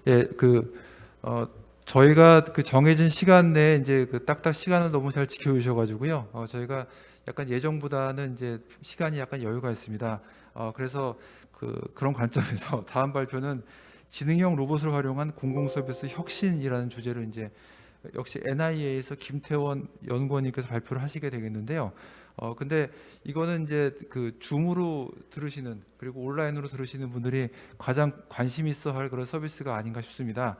예, 저희가 그 정해진 시간 내에 이제 그 딱딱 시간을 너무 잘 지켜주셔가지고요. 저희가 약간 예정보다는 이제 시간이 약간 여유가 있습니다. 그래서 그런 관점에서 다음 발표는 지능형 로봇을 활용한 공공 서비스 혁신이라는 주제로 이제 역시 NIA에서 김태원 연구원님께서 발표를 하시게 되겠는데요. 근데 이거는 이제 그 줌으로 들으시는 그리고 온라인으로 들으시는 분들이 가장 관심 있어 할 그런 서비스가 아닌가 싶습니다.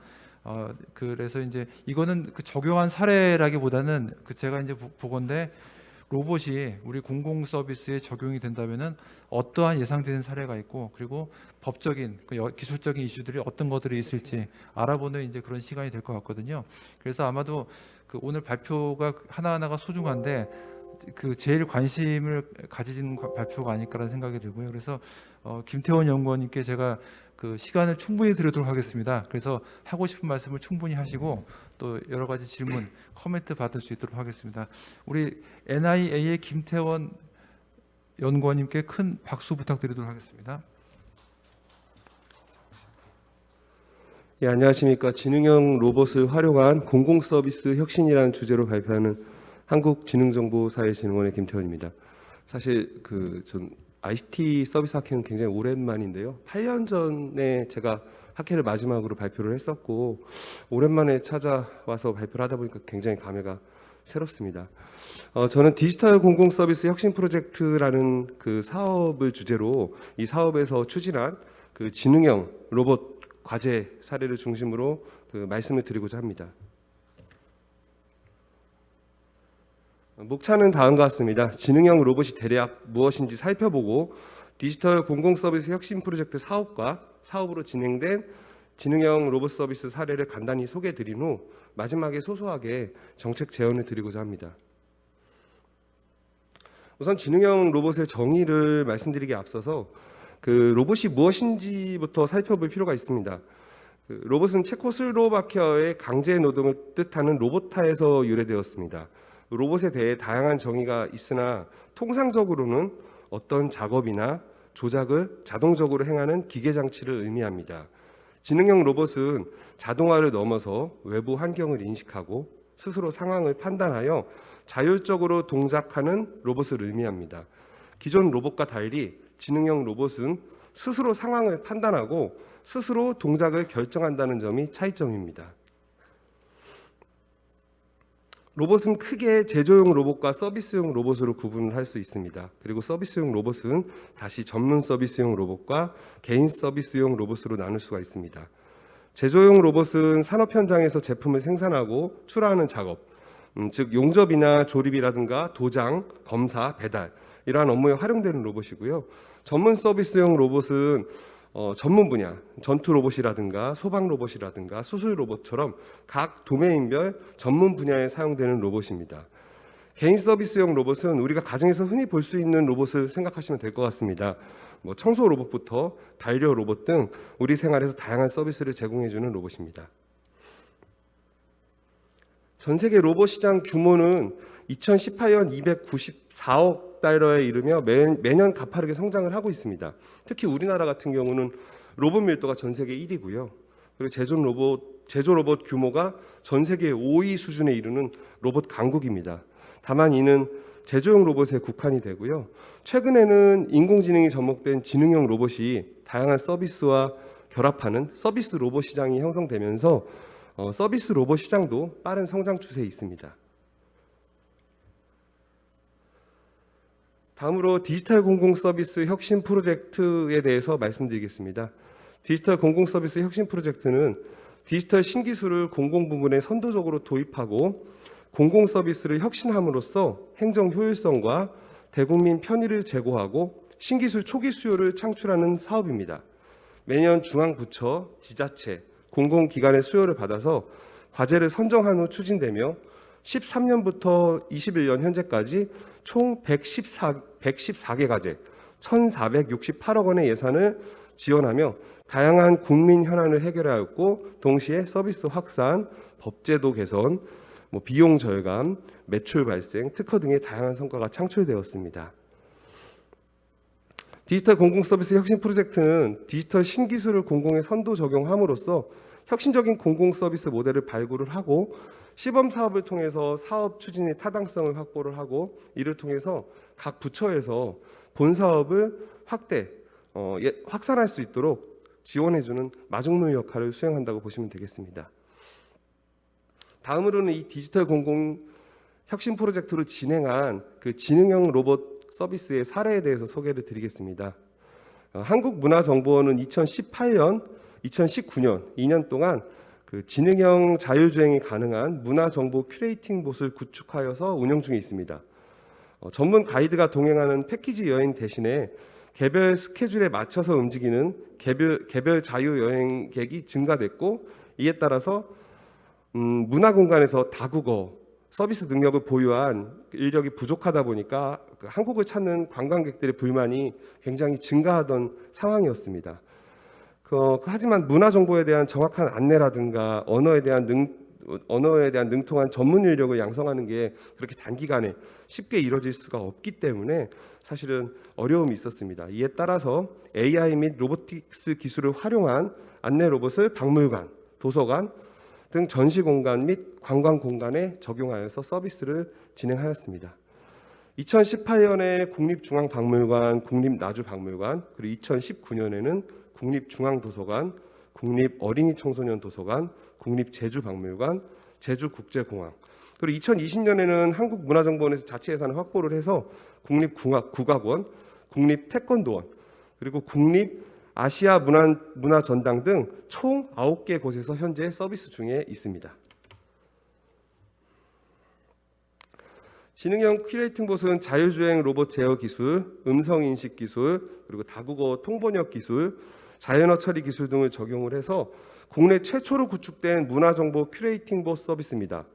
그래서 이제 이거는 그 적용한 사례라기보다는 그 제가 이제 보건대 로봇이 우리 공공 서비스에 적용이 된다면은 어떠한 예상되는 사례가 있고 그리고 법적인 기술적인 이슈들이 어떤 것들이 있을지 알아보는 이제 그런 시간이 될 것 같거든요. 그래서 아마도 그 오늘 발표가 하나하나가 소중한데 그 제일 관심을 가지는 발표가 아닐까라는 생각이 들고요. 그래서 김태원 연구원님께 제가 그 시간을 충분히 드리도록 하겠습니다. 그래서 하고 싶은 말씀을 충분히 하시고 또 여러 가지 질문, 코멘트 받을 수 있도록 하겠습니다. 우리 NIA의 김태원 연구원님께 큰 박수 부탁드리도록 하겠습니다. 예, 안녕하십니까. 지능형 로봇을 활용한 공공 서비스 혁신이라는 주제로 발표하는 한국지능정보사회진흥원의 김태원입니다. 사실 전 IT 서비스 학회는 굉장히 오랜만인데요. 8년 전에 제가 학회를 마지막으로 발표를 했었고 오랜만에 찾아와서 발표를 하다 보니까 굉장히 감회가 새롭습니다. 저는 디지털 공공 서비스 혁신 프로젝트라는 그 사업을 주제로 이 사업에서 추진한 그 지능형 로봇 과제 사례를 중심으로 말씀을 드리고자 합니다. 목차는 다음과 같습니다. 지능형 로봇이 대략 무엇인지 살펴보고 디지털 공공 서비스 혁신 프로젝트 사업과 사업으로 진행된 지능형 로봇 서비스 사례를 간단히 소개해 드린 후 마지막에 소소하게 정책 제언을 드리고자 합니다. 우선 지능형 로봇의 정의를 말씀드리기에 앞서서 로봇이 무엇인지부터 살펴볼 필요가 있습니다. 로봇은 체코슬로바키아의 강제 노동을 뜻하는 로보타에서 유래되었습니다. 로봇에 대해 다양한 정의가 있으나 통상적으로는 어떤 작업이나 조작을 자동적으로 행하는 기계 장치를 의미합니다. 지능형 로봇은 자동화를 넘어서 외부 환경을 인식하고 스스로 상황을 판단하여 자율적으로 동작하는 로봇을 의미합니다. 기존 로봇과 달리 지능형 로봇은 스스로 상황을 판단하고 스스로 동작을 결정한다는 점이 차이점입니다. 로봇은 크게 제조용 로봇과 서비스용 로봇으로 구분을 할 수 있습니다. 그리고 서비스용 로봇은 다시 전문 서비스용 로봇과 개인 서비스용 로봇으로 나눌 수가 있습니다. 제조용 로봇은 산업 현장에서 제품을 생산하고 출하하는 작업, 즉 용접이나 조립이라든가 도장, 검사, 배달 이러한 업무에 활용되는 로봇이고요. 전문 서비스용 로봇은 전문 분야, 전투 로봇이라든가 소방 로봇이라든가 수술 로봇처럼 각 도메인별 전문 분야에 사용되는 로봇입니다. 개인 서비스용 로봇은 우리가 가정에서 흔히 볼 수 있는 로봇을 생각하시면 될 것 같습니다. 청소 로봇부터 반려 로봇 등 우리 생활에서 다양한 서비스를 제공해주는 로봇입니다. 전 세계 로봇 시장 규모는 2018년 294억 달러에 이르며 매년 가파르게 성장을 하고 있습니다. 특히 우리나라 같은 경우는 로봇 밀도가 전 세계 1위고요. 그리고 제조 로봇 규모가 전 세계 5위 수준에 이르는 로봇 강국입니다. 다만 이는 제조용 로봇에 국한이 되고요. 최근에는 인공지능이 접목된 지능형 로봇이 다양한 서비스와 결합하는 서비스 로봇 시장이 형성되면서 서비스 로봇 시장도 빠른 성장 추세에 있습니다. 다음으로 디지털 공공 서비스 혁신 프로젝트에 대해서 말씀드리겠습니다. 디지털 공공 서비스 혁신 프로젝트는 디지털 신기술을 공공 부문에 선도적으로 도입하고 공공 서비스를 혁신함으로써 행정 효율성과 대국민 편의를 제고하고 신기술 초기 수요를 창출하는 사업입니다. 매년 중앙부처, 지자체, 공공기관의 수요를 받아서 과제를 선정한 후 추진되며 13년부터 21년 현재까지 총 114개 과제, 1,468억 원의 예산을 지원하며 다양한 국민 현안을 해결하였고 동시에 서비스 확산, 법제도 개선, 비용 절감, 매출 발생, 특허 등의 다양한 성과가 창출되었습니다. 디지털 공공 서비스 혁신 프로젝트는 디지털 신기술을 공공에 선도 적용함으로써 혁신적인 공공 서비스 모델을 발굴을 하고 시범 사업을 통해서 사업 추진의 타당성을 확보를 하고 이를 통해서 각 부처에서 본 사업을 확산할 수 있도록 지원해주는 마중물 역할을 수행한다고 보시면 되겠습니다. 다음으로는 이 디지털 공공 혁신 프로젝트로 진행한 그 지능형 로봇 서비스의 사례에 대해서 소개를 드리겠습니다. 한국문화정보원은 2018년, 2019년 2년 동안 그 지능형 자율주행이 가능한 문화정보 큐레이팅 봇을 구축하여서 운영 중에 있습니다. 전문 가이드가 동행하는 패키지 여행 대신에 개별 스케줄에 맞춰서 움직이는 개별 자유 여행객이 증가됐고 이에 따라서 문화 공간에서 다국어 서비스 능력을 보유한 인력이 부족하다 보니까 그 한국을 찾는 관광객들의 불만이 굉장히 증가하던 상황이었습니다. 하지만 문화 정보에 대한 정확한 안내라든가 언어에 대한 능통한 전문 인력을 양성하는 게 그렇게 단기간에 쉽게 이루어질 수가 없기 때문에 사실은 어려움이 있었습니다. 이에 따라서 AI 및 로보틱스 기술을 활용한 안내 로봇을 박물관, 도서관 등 전시 공간 및 관광 공간에 적용하여서 서비스를 진행하였습니다. 2018년에 국립중앙박물관, 국립나주박물관, 그리고 2019년에는 국립중앙도서관, 국립어린이청소년도서관, 국립제주박물관, 제주국제공항, 그리고 2020년에는 한국문화정보원에서 자체 예산을 확보를 해서 국립국악원, 국립태권도원, 그리고 국립아시아 문화전당 등 총 9개 곳에서 현재 서비스 중에 있습니다. 지능형 큐레이팅 봇은 자율주행 로봇 제어 기술, 음성 인식 기술, 그리고 다국어 통번역 기술, 자연어 처리 기술 등을 적용을 해서 국내 최초로 구축된 문화정보 큐레이팅 봇 서비스입니다.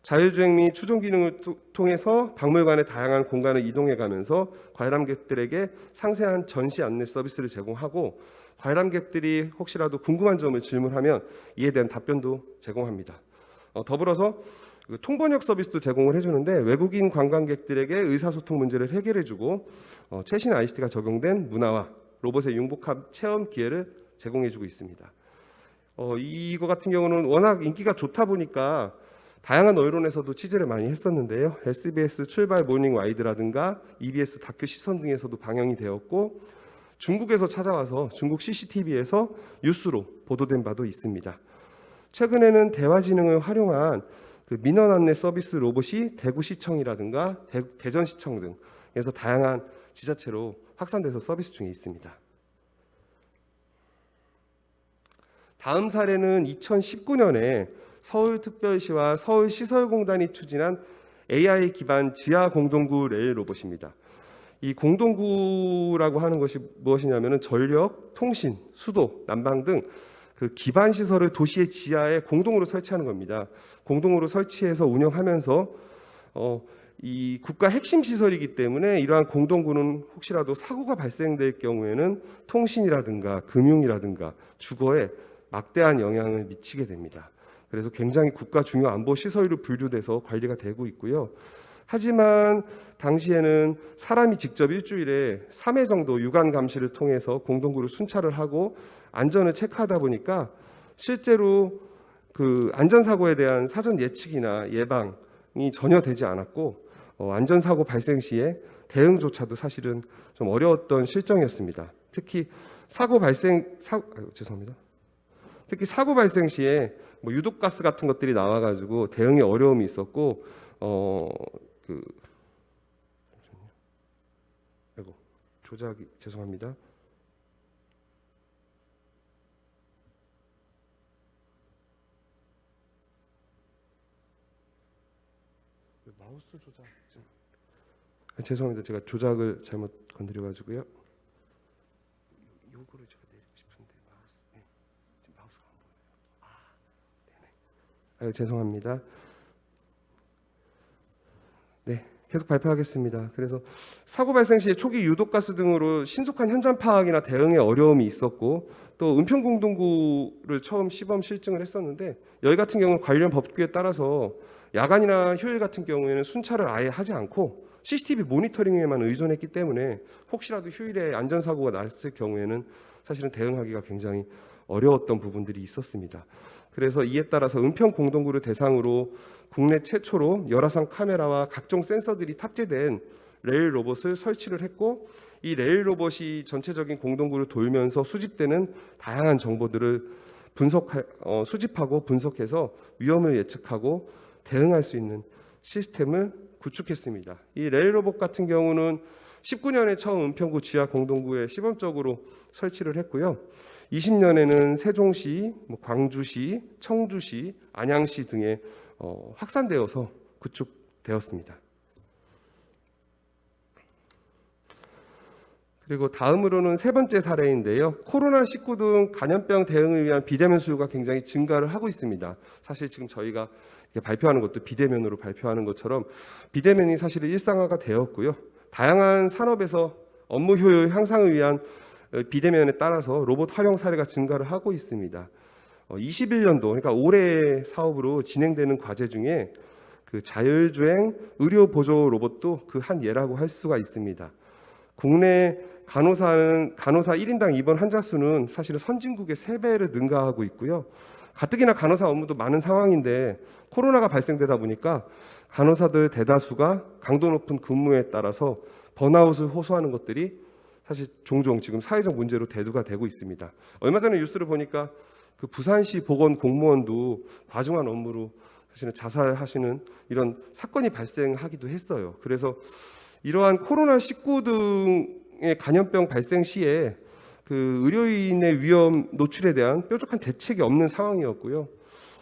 자율주행 및 추종 기능을 통해서 박물관의 다양한 공간을 이동해가면서 관람객들에게 상세한 전시 안내 서비스를 제공하고 관람객들이 혹시라도 궁금한 점을 질문하면 이에 대한 답변도 제공합니다. 더불어서 통번역 서비스도 제공을 해주는데 외국인 관광객들에게 의사소통 문제를 해결해주고 최신 ICT가 적용된 문화와 로봇의 융복합 체험 기회를 제공해주고 있습니다. 이거 같은 경우는 워낙 인기가 좋다 보니까 다양한 언론에서도 취재를 많이 했었는데요. SBS 출발 모닝 와이드라든가 EBS 다큐 시선 등에서도 방영이 되었고 중국에서 찾아와서 중국 CCTV에서 뉴스로 보도된 바도 있습니다. 최근에는 대화지능을 활용한 그 민원 안내 서비스 로봇이 대구시청이라든가 대전시청 등에서 다양한 지자체로 확산돼서 서비스 중에 있습니다. 다음 사례는 2019년에 서울특별시와 서울시설공단이 추진한 AI 기반 지하 공동구 레일 로봇입니다. 이 공동구라고 하는 것이 무엇이냐면은 전력, 통신, 수도, 난방 등 그 기반 시설을 도시의 지하에 공동으로 설치하는 겁니다. 공동으로 설치해서 운영하면서 이 국가 핵심 시설이기 때문에 이러한 공동구는 혹시라도 사고가 발생될 경우에는 통신이라든가 금융이라든가 주거에 막대한 영향을 미치게 됩니다. 그래서 굉장히 국가 중요 안보 시설로 분류돼서 관리가 되고 있고요. 하지만 당시에는 사람이 직접 일주일에 3회 정도 유관 감시를 통해서 공동구를 순찰을 하고 안전을 체크하다 보니까 실제로 그 안전사고에 대한 사전 예측이나 예방이 전혀 되지 않았고 안전사고 발생 시에 대응조차도 사실은 좀 어려웠던 실정이었습니다. 특히 사고 발생 시에 뭐 유독가스 같은 것들이 나와가지고 대응에 어려움이 있었고 조작이 죄송합니다. 마우스 조작 좀 죄송합니다. 제가 조작을 잘못 건드려가지고요. 요거를 제가 내리고 싶은데 지금 마우스가 안 보여요. 네네. 죄송합니다. 네, 계속 발표하겠습니다. 그래서 사고 발생 시에 초기 유독가스 등으로 신속한 현장 파악이나 대응에 어려움이 있었고 또 은평 공동구를 처음 시범 실증을 했었는데 여기 같은 경우는 관련 법규에 따라서 야간이나 휴일 같은 경우에는 순찰을 아예 하지 않고 CCTV 모니터링에만 의존했기 때문에 혹시라도 휴일에 안전사고가 났을 경우에는 사실은 대응하기가 굉장히 어려웠던 부분들이 있었습니다. 그래서 이에 따라서 은평 공동구를 대상으로 국내 최초로 열화상 카메라와 각종 센서들이 탑재된 레일 로봇을 설치를 했고, 이 레일 로봇이 전체적인 공동구를 돌면서 수집되는 다양한 정보들을 수집하고 분석해서 위험을 예측하고 대응할 수 있는 시스템을 구축했습니다. 이 레일 로봇 같은 경우는 19년에 처음 은평구 지하 공동구에 시범적으로 설치를 했고요. 20년에는 세종시, 광주시, 청주시, 안양시 등에 확산되어서 구축되었습니다. 그리고 다음으로는 세 번째 사례인데요. 코로나19 등 감염병 대응을 위한 비대면 수요가 굉장히 증가를 하고 있습니다. 사실 지금 저희가 발표하는 것도 비대면으로 발표하는 것처럼 비대면이 사실은 일상화가 되었고요. 다양한 산업에서 업무 효율 향상을 위한 비대면에 따라서 로봇 활용 사례가 증가를 하고 있습니다. 21년도, 그러니까 올해 사업으로 진행되는 과제 중에 그 자율주행 의료 보조 로봇도 그 한 예라고 할 수가 있습니다. 국내 간호사 1인당 입원 환자 수는 사실은 선진국의 3배를 능가하고 있고요. 가뜩이나 간호사 업무도 많은 상황인데 코로나가 발생되다 보니까 간호사들 대다수가 강도 높은 근무에 따라서 번아웃을 호소하는 것들이 사실 종종 지금 사회적 문제로 대두가 되고 있습니다. 얼마 전에 뉴스를 보니까 그 부산시 보건 공무원도 과중한 업무로 사실은 자살하시는 이런 사건이 발생하기도 했어요. 그래서 이러한 코로나19 등의 감염병 발생 시에 그 의료인의 위험 노출에 대한 뾰족한 대책이 없는 상황이었고요.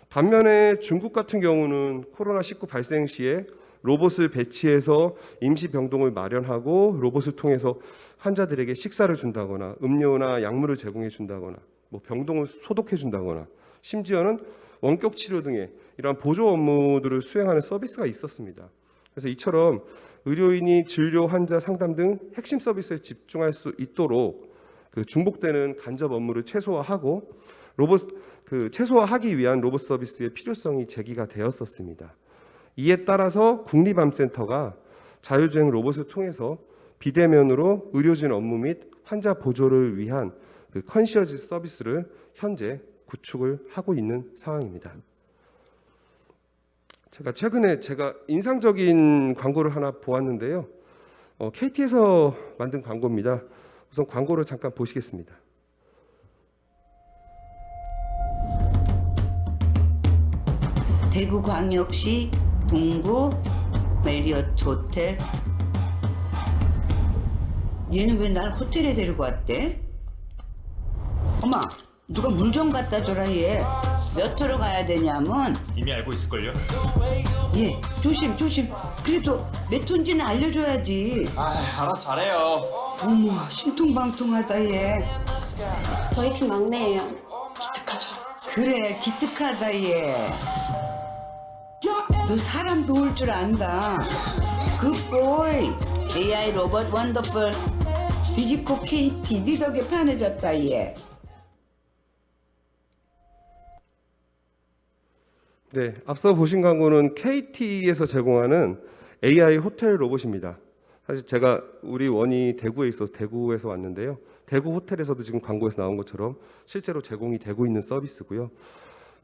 반면에 중국 같은 경우는 코로나19 발생 시에 로봇을 배치해서 임시 병동을 마련하고 로봇을 통해서 환자들에게 식사를 준다거나 음료나 약물을 제공해 준다거나 병동을 소독해 준다거나 심지어는 원격 치료 등의 이러한 보조 업무들을 수행하는 서비스가 있었습니다. 그래서 이처럼 의료인이 진료, 환자 상담 등 핵심 서비스에 집중할 수 있도록 그 중복되는 간접 업무를 최소화하고 최소화하기 위한 로봇 서비스의 필요성이 제기가 되었었습니다. 이에 따라서 국립암센터가 자율주행 로봇을 통해서 비대면으로 의료진 업무 및 환자 보조를 위한 그 컨시어지 서비스를 현재 구축을 하고 있는 상황입니다. 최근에 인상적인 광고를 하나 보았는데요. KT에서 만든 광고입니다. 우선 광고를 잠깐 보시겠습니다. 대구광역시 동구 메리어트 호텔. 얘는 왜 날 호텔에 데리고 왔대? 엄마, 누가 물 좀 갖다 줘라. 얘 몇 호로 가야 되냐면. 이미 알고 있을걸요? 얘 조심. 그래도 몇 호인지는 알려줘야지. 알아서 잘해요. 어머, 신통방통하다 얘. 저희 팀 막내예요. 기특하죠? 그래, 기특하다 얘. 너 사람 도울 줄 안다. 굿보이. AI 로봇 원더풀. 디지코 KT 네 덕에 편해졌다 얘. 네, 앞서 보신 광고는 KT에서 제공하는 AI 호텔 로봇입니다. 사실 제가 우리 원이 대구에 있어서 대구에서 왔는데요. 대구 호텔에서도 지금 광고에서 나온 것처럼 실제로 제공이 되고 있는 서비스고요.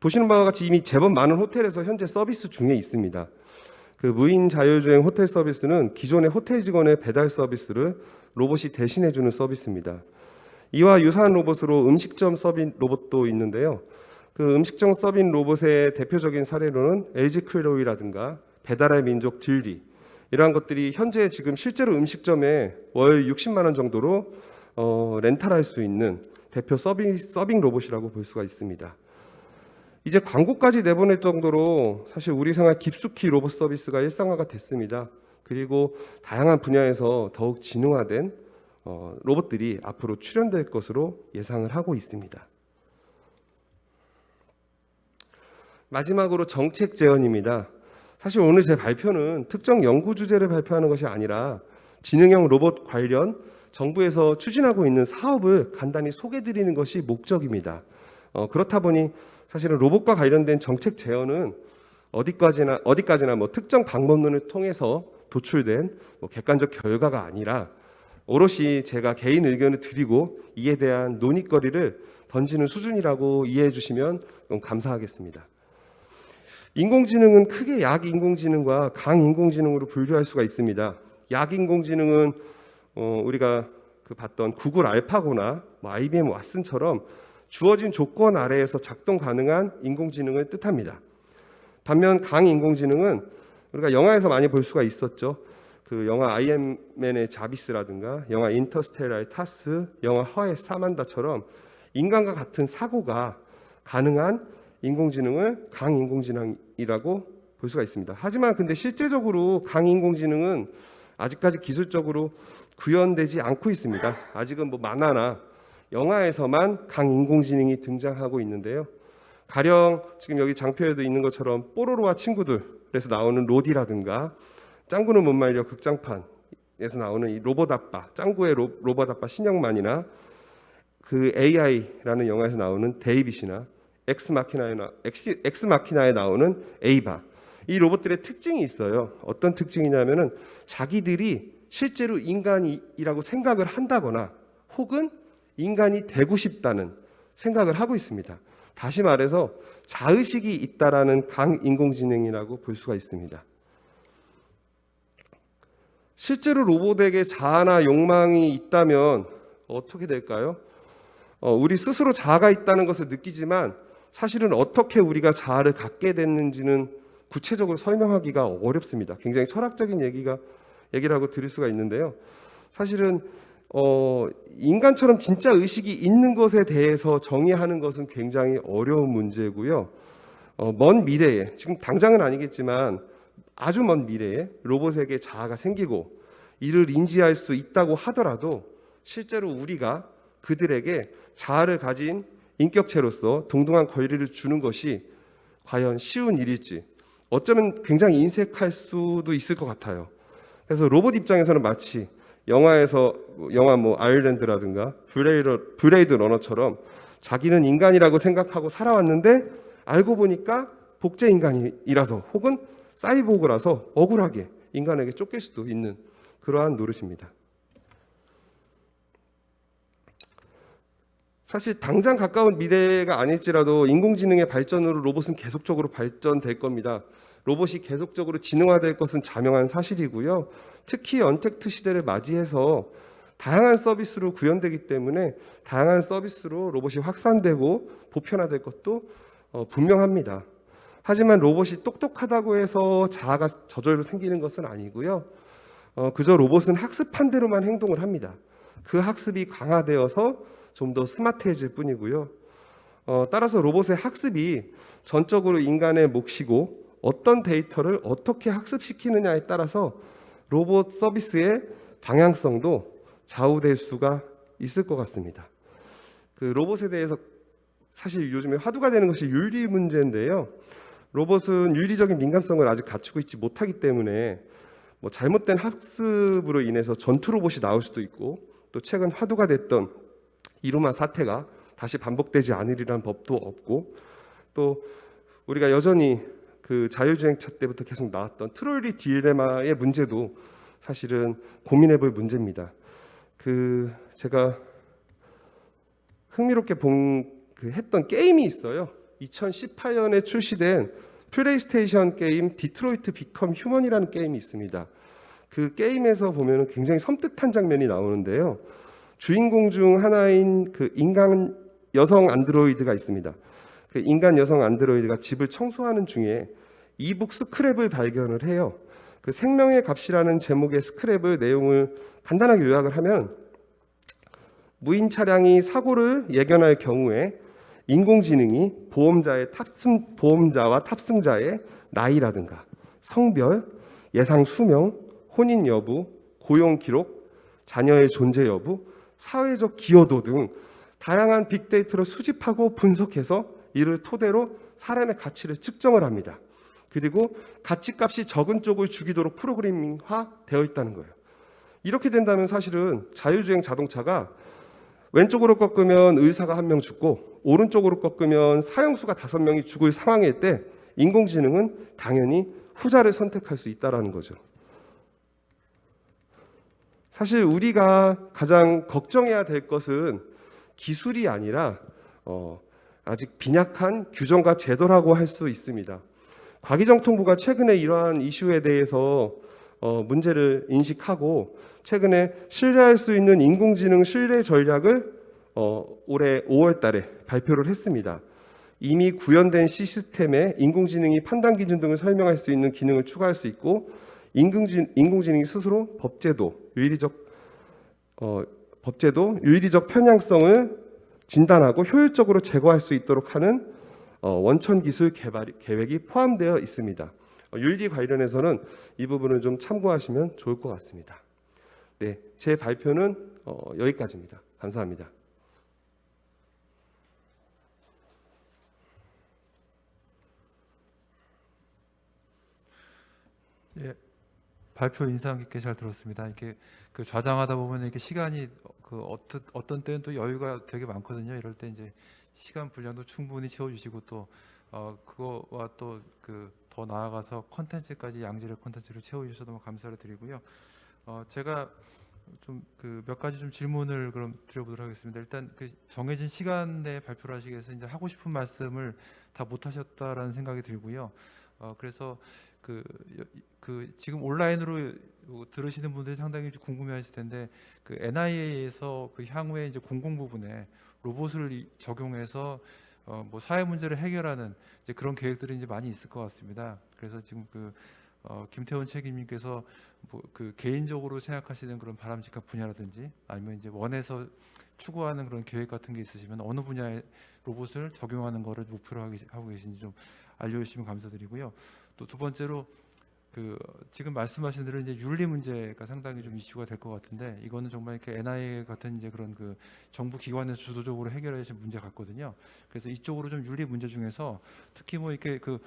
보시는 바와 같이 이미 제법 많은 호텔에서 현재 서비스 중에 있습니다. 그 무인 자율주행 호텔 서비스는 기존의 호텔 직원의 배달 서비스를 로봇이 대신해주는 서비스입니다. 이와 유사한 로봇으로 음식점 서빙 로봇도 있는데요. 그 음식점 서빙 로봇의 대표적인 사례로는 LG 클로이라든가 배달의 민족 딜리, 이러한 것들이 현재 지금 실제로 음식점에 월 60만 원 정도로 렌탈할 수 있는 대표 서빙 로봇이라고 볼 수가 있습니다. 이제 광고까지 내보낼 정도로 사실 우리 생활 깊숙이 로봇 서비스가 일상화가 됐습니다. 그리고 다양한 분야에서 더욱 진흥화된 로봇들이 앞으로 출현될 것으로 예상을 하고 있습니다. 마지막으로 정책 제언입니다. 사실 오늘 제 발표는 특정 연구 주제를 발표하는 것이 아니라 지능형 로봇 관련 정부에서 추진하고 있는 사업을 간단히 소개드리는 것이 목적입니다. 그렇다 보니 사실은 로봇과 관련된 정책 제언은 어디까지나 특정 방법론을 통해서 도출된 객관적 결과가 아니라 오롯이 제가 개인 의견을 드리고 이에 대한 논의거리를 던지는 수준이라고 이해해 주시면 너무 감사하겠습니다. 인공지능은 크게 약인공지능과 강인공지능으로 분류할 수가 있습니다. 약인공지능은 우리가 봤던 구글 알파고나 IBM 왓슨처럼 주어진 조건 아래에서 작동 가능한 인공지능을 뜻합니다. 반면 강인공지능은 우리가 영화에서 많이 볼 수가 있었죠. 그 영화 아이언맨의 자비스라든가 영화 인터스텔라의 타스, 영화 허의 사만다처럼 인간과 같은 사고가 가능한 인공지능을 강인공지능이라고 볼 수가 있습니다. 하지만 근데 실제적으로 강인공지능은 아직까지 기술적으로 구현되지 않고 있습니다. 아직은 만화나 영화에서만 강인공지능이 등장하고 있는데요. 가령 지금 여기 장표에도 있는 것처럼 뽀로로와 친구들에서 나오는 로디라든가 짱구는 못 말려 극장판에서 나오는 이 로봇 아빠, 짱구의 로봇 아빠 신영만이나 그 AI라는 영화에서 나오는 데이빗이나 엑스마키나에 나오는 에이바, 이 로봇들의 특징이 있어요. 어떤 특징이냐면은 자기들이 실제로 인간이라고 생각을 한다거나 혹은 인간이 되고 싶다는 생각을 하고 있습니다. 다시 말해서 자의식이 있다라는 강인공지능이라고 볼 수가 있습니다. 실제로 로봇에게 자아나 욕망이 있다면 어떻게 될까요? 우리 스스로 자아가 있다는 것을 느끼지만 사실은 어떻게 우리가 자아를 갖게 됐는지는 구체적으로 설명하기가 어렵습니다. 굉장히 철학적인 얘기라고 드릴 수가 있는데요. 사실은 인간처럼 진짜 의식이 있는 것에 대해서 정의하는 것은 굉장히 어려운 문제고요. 먼 미래에, 지금 당장은 아니겠지만 아주 먼 미래에 로봇에게 자아가 생기고 이를 인지할 수 있다고 하더라도 실제로 우리가 그들에게 자아를 가진 인격체로서 동등한 권리를 주는 것이 과연 쉬운 일일지, 어쩌면 굉장히 인색할 수도 있을 것 같아요. 그래서 로봇 입장에서는 마치 영화 아일랜드라든가 블레이드 러너처럼 자기는 인간이라고 생각하고 살아왔는데 알고 보니까 복제 인간이라서 혹은 사이보그라서 억울하게 인간에게 쫓길 수도 있는 그러한 노릇입니다. 사실 당장 가까운 미래가 아닐지라도 인공지능의 발전으로 로봇은 계속적으로 발전될 겁니다. 로봇이 계속적으로 지능화될 것은 자명한 사실이고요. 특히 언택트 시대를 맞이해서 다양한 서비스로 구현되기 때문에 다양한 서비스로 로봇이 확산되고 보편화될 것도 분명합니다. 하지만 로봇이 똑똑하다고 해서 자아가 저절로 생기는 것은 아니고요. 그저 로봇은 학습한 대로만 행동을 합니다. 그 학습이 강화되어서 좀 더 스마트해질 뿐이고요. 따라서 로봇의 학습이 전적으로 인간의 몫이고 어떤 데이터를 어떻게 학습시키느냐에 따라서 로봇 서비스의 방향성도 좌우될 수가 있을 것 같습니다. 그 로봇에 대해서 사실 요즘에 화두가 되는 것이 윤리 문제인데요. 로봇은 윤리적인 민감성을 아직 갖추고 있지 못하기 때문에 잘못된 학습으로 인해서 전투 로봇이 나올 수도 있고, 또 최근 화두가 됐던 이루마 사태가 다시 반복되지 않으리란 법도 없고, 또 우리가 여전히 그 자율주행차 때부터 계속 나왔던 트롤리 딜레마의 문제도 사실은 고민해볼 문제입니다. 제가 흥미롭게 했던 게임이 있어요. 2018년에 출시된 플레이스테이션 게임 디트로이트 비컴 휴먼이라는 게임이 있습니다. 그 게임에서 보면 굉장히 섬뜩한 장면이 나오는데요. 주인공 중 하나인 그 인간 여성 안드로이드가 있습니다. 그 인간 여성 안드로이드가 집을 청소하는 중에 이북 스크랩을 발견을 해요. 그 생명의 값이라는 제목의 스크랩을 내용을 간단하게 요약을 하면, 무인 차량이 사고를 예견할 경우에 인공지능이 보험자와 탑승자의 나이라든가 성별, 예상 수명, 혼인 여부, 고용 기록, 자녀의 존재 여부, 사회적 기여도 등 다양한 빅데이터를 수집하고 분석해서 이를 토대로 사람의 가치를 측정을 합니다. 그리고 가치값이 적은 쪽을 죽이도록 프로그래밍화 되어 있다는 거예요. 이렇게 된다면 사실은 자율주행 자동차가 왼쪽으로 꺾으면 의사가 1명 죽고 오른쪽으로 꺾으면 사형수가 5명이 죽을 상황일 때 인공지능은 당연히 후자를 선택할 수 있다는 거죠. 사실 우리가 가장 걱정해야 될 것은 기술이 아니라 아직 빈약한 규정과 제도라고 할 수 있습니다. 과기정통부가 최근에 이러한 이슈에 대해서 문제를 인식하고 최근에 신뢰할 수 있는 인공지능 신뢰 전략을 올해 5월 달에 발표를 했습니다. 이미 구현된 시스템에 인공지능이 판단 기준 등을 설명할 수 있는 기능을 추가할 수 있고 인공지능이 스스로 법제도, 윤리적 편향성을 진단하고 효율적으로 제거할 수 있도록 하는 원천 기술 개발 계획이 포함되어 있습니다. 윤리 관련해서는 이 부분을 좀 참고하시면 좋을 것 같습니다. 네, 제 발표는 여기까지입니다. 감사합니다. 예, 발표 인상 깊게 잘 들었습니다. 이렇게 그 좌장하다 보면 이렇게 시간이 그 어떤 때는 또 여유가 되게 많거든요. 이럴 때 이제 시간 분량도 충분히 채워주시고 또 그거와 또 그 더 나아가서 컨텐츠까지 양질의 컨텐츠를 채워주셔서 너무 감사를 드리고요. 제가 좀 그 몇 가지 좀 질문을 그럼 드려보도록 하겠습니다. 일단 그 정해진 시간 내에 발표를 하시기 위해서 이제 하고 싶은 말씀을 다 못하셨다라는 생각이 들고요. 그래서 그 지금 온라인으로 들으시는 분들이 상당히 좀 궁금해하실 텐데 그 NIA에서 그 향후에 이제 공공 부분에 로봇을 적용해서 뭐 사회 문제를 해결하는 이제 그런 계획들이 이제 많이 있을 것 같습니다. 그래서 지금 김태원 책임님께서 뭐 그 개인적으로 생각하시는 그런 바람직한 분야라든지 아니면 이제 원에서 추구하는 그런 계획 같은 게 있으시면 어느 분야에 로봇을 적용하는 거를 목표로 하고 계신지 좀 알려주시면 감사드리고요. 또 두 번째로 그 지금 말씀하신 대로 이제 윤리 문제가 상당히 좀 이슈가 될 것 같은데 이거는 정말 이렇게 NIA 같은 이제 그런 그 정부 기관에서 주도적으로 해결하실 문제 같거든요. 그래서 이쪽으로 좀 윤리 문제 중에서 특히 뭐 이렇게 그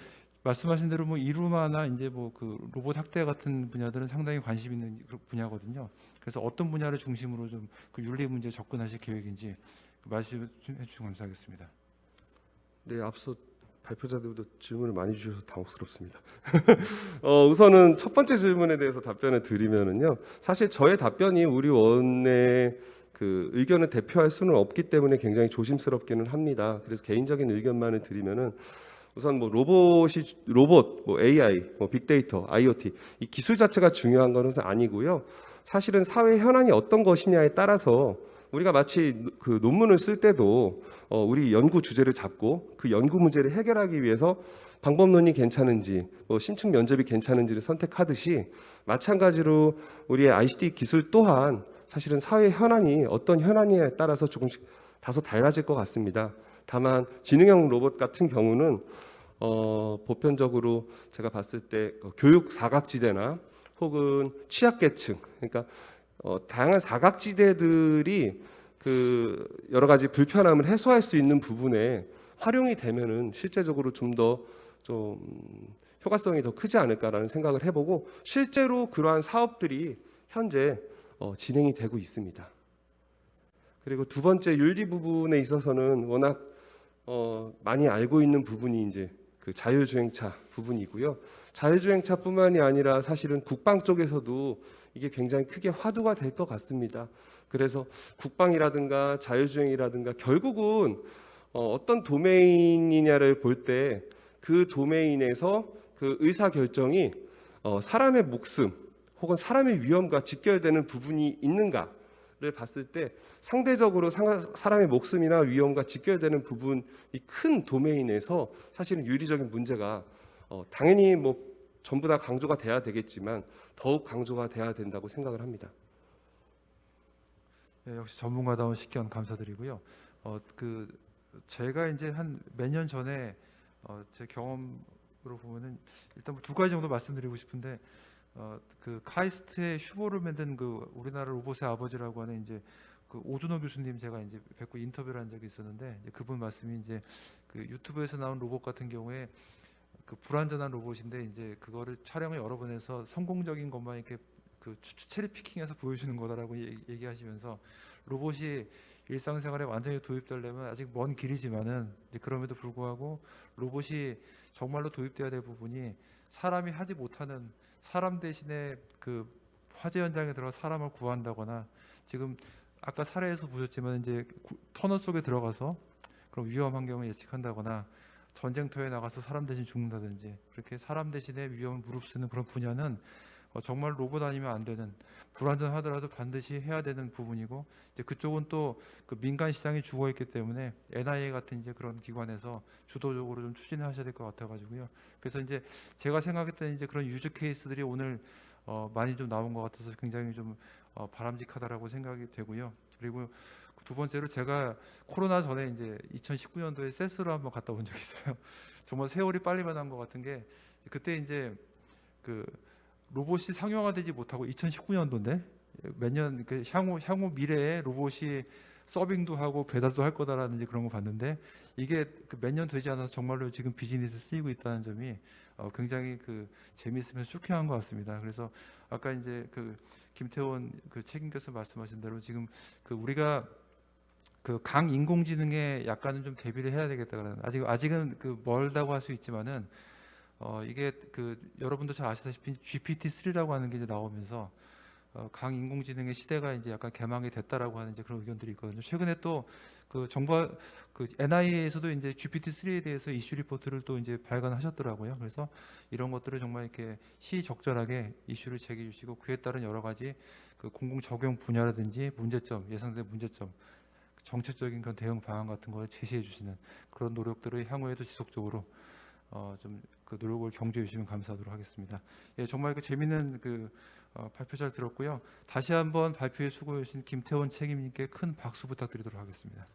말씀하신 대로 뭐 이루마나 이제 뭐 그 로봇 학대 같은 분야들은 상당히 관심 있는 분야거든요. 그래서 어떤 분야를 중심으로 좀 그 윤리 문제에 접근하실 계획인지 말씀해 주시면 감사하겠습니다. 네, 앞서 발표자들도 질문을 많이 주셔서 당혹스럽습니다. 우선은 첫 번째 질문에 대해서 답변을 드리면은요. 사실 저의 답변이 우리 원의 그 의견을 대표할 수는 없기 때문에 굉장히 조심스럽기는 합니다. 그래서 개인적인 의견만을 드리면은 우선 뭐 로봇, 뭐 AI, 뭐 빅데이터, IoT 이 기술 자체가 중요한 것은 아니고요. 사실은 사회 현안이 어떤 것이냐에 따라서 우리가 마치 그 논문을 쓸 때도 우리 연구 주제를 잡고 그 연구 문제를 해결하기 위해서 방법론이 괜찮은지, 뭐 심층 면접이 괜찮은지를 선택하듯이 마찬가지로 우리의 ICT 기술 또한 사실은 사회 현안이 어떤 현안이냐에 따라서 조금씩 다소 달라질 것 같습니다. 다만 지능형 로봇 같은 경우는 보편적으로 제가 봤을 때 교육 사각지대나 혹은 취약계층, 그러니까 다양한 사각지대들이 그 여러 가지 불편함을 해소할 수 있는 부분에 활용이 되면은 실제적으로 좀 더 효과성이 더 크지 않을까라는 생각을 해보고 실제로 그러한 사업들이 현재 진행이 되고 있습니다. 그리고 두 번째 윤리 부분에 있어서는 워낙 많이 알고 있는 부분이 이제 그 자율주행차 부분이고요. 자율주행차뿐만이 아니라 사실은 국방 쪽에서도 이게 굉장히 크게 화두가 될 것 같습니다. 그래서 국방이라든가 자율주행이라든가 결국은 어떤 도메인이냐를 볼 때 그 도메인에서 그 의사결정이 사람의 목숨 혹은 사람의 위험과 직결되는 부분이 있는가를 봤을 때 상대적으로 사람의 목숨이나 위험과 직결되는 부분이 큰 도메인에서 사실은 윤리적인 문제가 당연히 뭐 전부 다 강조가 돼야 되겠지만 더욱 강조가 돼야 된다고 생각을 합니다. 네, 역시 전문가다운 식견 감사드리고요. 그 제가 이제 한 몇 년 전에 제 경험으로 보면은 일단 뭐두 가지 정도 말씀드리고 싶은데 그 카이스트의 슈보를 만든 그 우리나라 로봇의 아버지라고 하는 이제 그 오준호 교수님 제가 이제 뵙고 인터뷰를 한 적이 있었는데 이제 그분 말씀이 이제 그 유튜브에서 나온 로봇 같은 경우에 그 불완전한 로봇인데 이제 그거를 촬영을 여러 번 해서 성공적인 것만 이렇게 그 체리 피킹해서 보여주는 거다라고 얘기하시면서 로봇이 일상생활에 완전히 도입되려면 아직 먼 길이지만은 이제 그럼에도 불구하고 로봇이 정말로 도입돼야 될 부분이 사람이 하지 못하는 사람 대신에 그 화재 현장에 들어 사람을 구한다거나 지금 아까 사례에서 보셨지만 이제 터널 속에 들어가서 그런 위험 환경을 예측한다거나 전쟁터에 나가서 사람 대신 죽는다든지 그렇게 사람 대신에 위험을 무릅쓰는 그런 분야는 정말 로봇 아니면 안 되는 불안전하더라도 반드시 해야 되는 부분이고 이제 그쪽은 또 그 민간 시장이 죽어 있기 때문에 NIA 같은 이제 그런 기관에서 주도적으로 좀 추진하셔야 될 것 같아가지고요. 그래서 이제 제가 생각했던 이제 그런 유즈 케이스들이 오늘 많이 좀 나온 것 같아서 굉장히 좀 바람직하다라고 생각이 되고요. 그리고 두 번째로 제가 코로나 전에 이제 2019년도에 세스로 한번 갔다 온 적이 있어요. 정말 세월이 빨리만 한 것 같은 게 그때 이제 그 로봇이 상용화되지 못하고 2019년도인데 몇 년 그 향후 미래에 로봇이 서빙도 하고 배달도 할 거다라는 이제 그런 거 봤는데 이게 몇 년 되지 않아서 정말로 지금 비즈니스 쓰이고 있다는 점이 굉장히 그 재미있으면서 쇼킹한 것 같습니다. 그래서 아까 이제 그 김태원 그 책임께서 말씀하신 대로 지금 그 우리가 그 강 인공지능에 약간은 좀 대비를 해야 되겠다 그러는 아직은 그 멀다고 할 수 있지만은 이게 그 여러분도 잘 아시다시피 GPT-3라고 하는 게 이제 나오면서 강 인공지능의 시대가 이제 약간 개망이 됐다라고 하는 이제 그런 의견들이 있거든요. 최근에 또 그 정부 그 NIA에서도 이제 GPT-3에 대해서 이슈 리포트를 또 이제 발간하셨더라고요. 그래서 이런 것들을 정말 이렇게 시적절하게 이슈를 제기해 주시고 그에 따른 여러 가지 그 공공 적용 분야라든지 문제점, 예상된 문제점, 정책적인 그런 대응 방안 같은 걸 제시해 주시는 그런 노력들을 향후에도 지속적으로 좀 그 노력을 경주해 주시면 감사하도록 하겠습니다. 예, 정말 그 재미있는 그 발표 잘 들었고요. 다시 한번 발표에 수고해 주신 김태원 책임님께 큰 박수 부탁드리도록 하겠습니다.